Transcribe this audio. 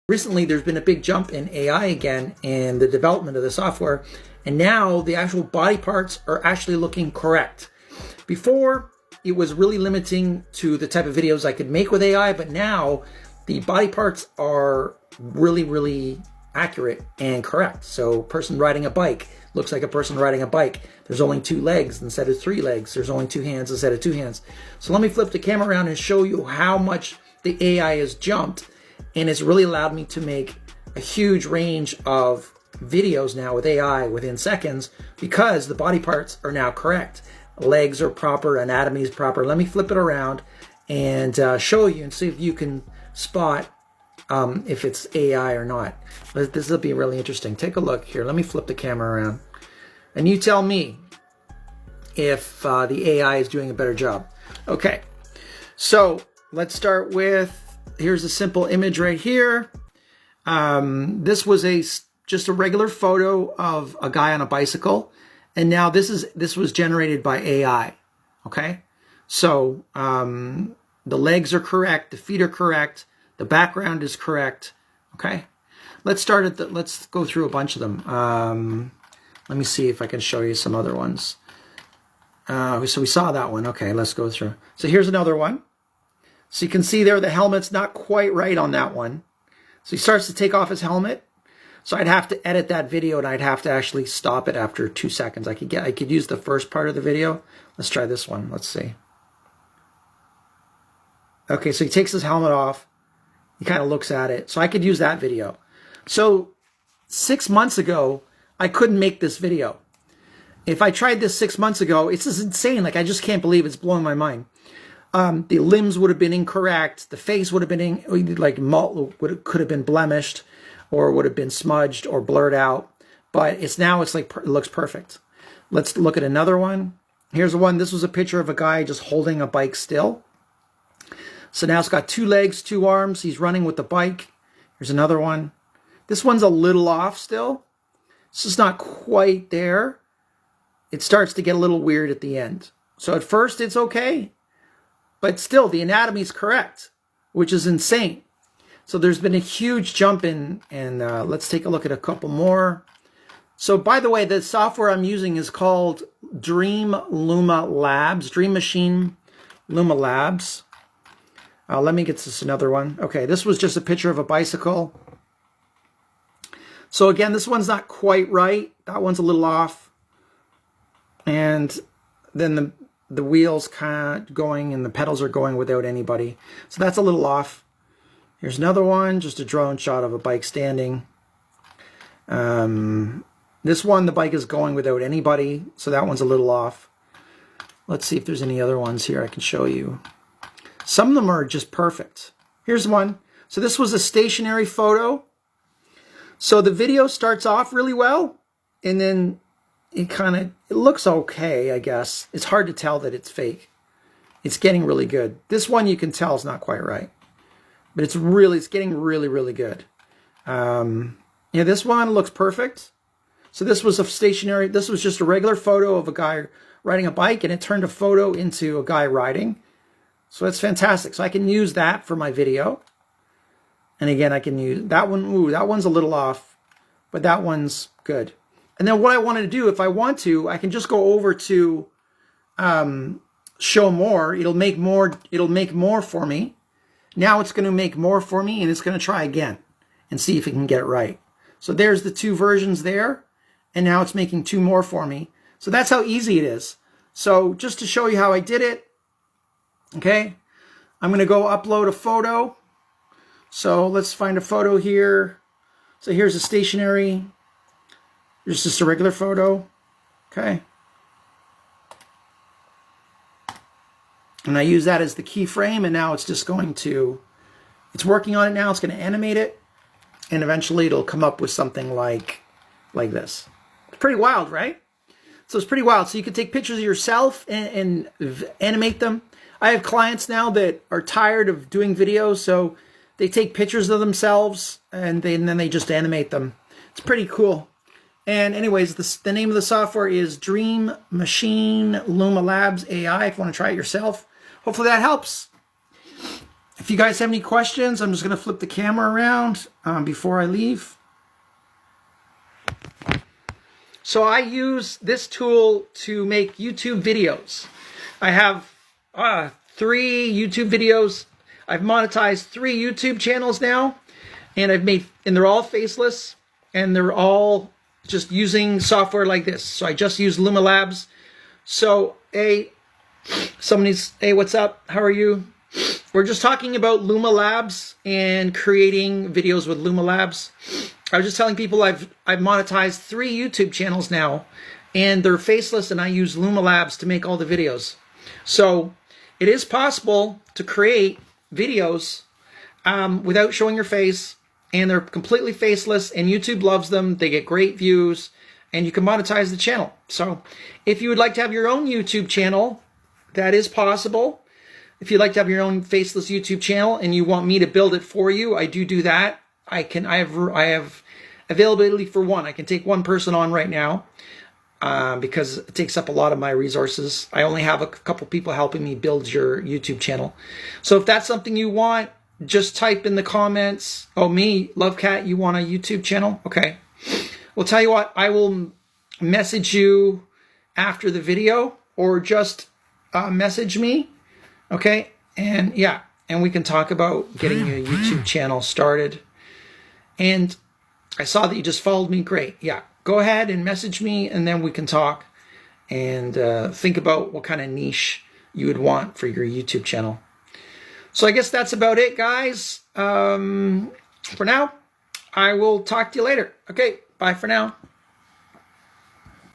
Recently, there's been a big jump in AI again in the development of the software, and now the actual body parts are actually looking correct. Before, it was really limiting to the type of videos I could make with AI, but now the body parts are really accurate and correct. So person riding a bike looks like a person riding a bike. There's only 2 legs instead of 3 legs. There's only 2 hands instead of 2 hands. So let me flip the camera around and show you how much the AI has jumped, and it's really allowed me to make a huge range of videos now with AI within seconds because the body parts are now correct. Legs are proper, anatomy is proper. Let me flip it around and show you and see if you can spot if it's AI or not. This will be really interesting. Take a look here. Let me flip the camera around. And you tell me if the AI is doing a better job. Okay, so let's start with, here's a simple image right here. This was just a regular photo of a guy on a bicycle. And now this was generated by AI, okay? So the legs are correct, the feet are correct, the background is correct, okay? Let's go through a bunch of them. Let me see if I can show you some other ones. So we saw that one, okay, let's go through. So here's another one. So you can see there the helmet's not quite right on that one. So he starts to take off his helmet. So I'd have to edit that video and I'd have to actually stop it after 2 seconds. I could use the first part of the video. Let's try this one. Let's see. Okay, so he takes his helmet off. He kind of looks at it. So I could use that video. So 6 months ago, I couldn't make this video. If I tried this 6 months ago, it's just insane. Like, I just can't believe it's blowing my mind. The limbs would have been incorrect. The face would have been could have been blemished, or would have been smudged or blurred out. But it's like it looks perfect. Let's look at another one. Here's one. This was a picture of a guy just holding a bike still. So now it's got 2 legs, 2 arms. He's running with the bike. Here's another one. This one's a little off still. This is not quite there. It starts to get a little weird at the end. So at first it's okay, but still the anatomy is correct, which is insane. So there's been a huge jump in, and let's take a look at a couple more. So by the way, the software I'm using is called Dream Luma Labs, Dream Machine Luma Labs. Let me get this another one. Okay, this was just a picture of a bicycle. So again, this one's not quite right. That one's a little off. And then the wheels kind of going and the pedals are going without anybody. So that's a little off. Here's another one, just a drone shot of a bike standing. This one, the bike is going without anybody, so that one's a little off. Let's see if there's any other ones here I can show you. Some of them are just perfect. Here's one. So this was a stationary photo. So the video starts off really well, and then it looks okay, I guess. It's hard to tell that it's fake. It's getting really good. This one you can tell is not quite right. But it's getting really good. Yeah, this one looks perfect. So this was this was just a regular photo of a guy riding a bike, and it turned a photo into a guy riding. So it's fantastic. So I can use that for my video. And again, I can use that one. Ooh, that one's a little off, but that one's good. And then what I wanted to do, if I want to, I can just go over to show more. It'll make more for me. Now it's going to make more for me, and it's going to try again and see if it can get it right. So there's the 2 versions there, and now it's making 2 more for me. So that's how easy it is. So just to show you how I did it, okay, I'm going to go upload a photo. So let's find a photo here. So here's a stationary, here's just a regular photo, okay. And I use that as the keyframe, and now it's just it's working on it now. It's going to animate it, and eventually it'll come up with something like this. It's pretty wild, right? So it's pretty wild. So you can take pictures of yourself and animate them. I have clients now that are tired of doing videos, so they take pictures of themselves, and then they just animate them. It's pretty cool. And anyways, the name of the software is Dream Machine Luma Labs AI, if you want to try it yourself. Hopefully that helps. if you guys have any questions, I'm just going to flip the camera around before I leave. So I use this tool to make YouTube videos. I have 3 YouTube videos. I've monetized 3 YouTube channels now, and they're all faceless, and they're all just using software like this. So I just use Luma Labs. So hey, what's up? How are you? We're just talking about Luma Labs and creating videos with Luma Labs. I was just telling people I've monetized 3 YouTube channels now, and they're faceless, and I use Luma Labs to make all the videos. So it is possible to create videos without showing your face, and they're completely faceless, and YouTube loves them. They get great views, and you can monetize the channel. So if you would like to have your own YouTube channel, that is possible. If you'd like to have your own faceless YouTube channel and you want me to build it for you, I do that. I have availability for one. I can take one person on right now because it takes up a lot of my resources. I only have a couple people helping me build your YouTube channel. So if that's something you want, just type in the comments, oh, me, Love Cat, you want a YouTube channel? Okay. Well, tell you what, I will message you after the video, or just message me. Okay. And yeah, and we can talk about getting a YouTube channel started. And I saw that you just followed me. Great. Yeah. Go ahead and message me, and then we can talk and think about what kind of niche you would want for your YouTube channel. So I guess that's about it, guys. For now, I will talk to you later. Okay. Bye for now.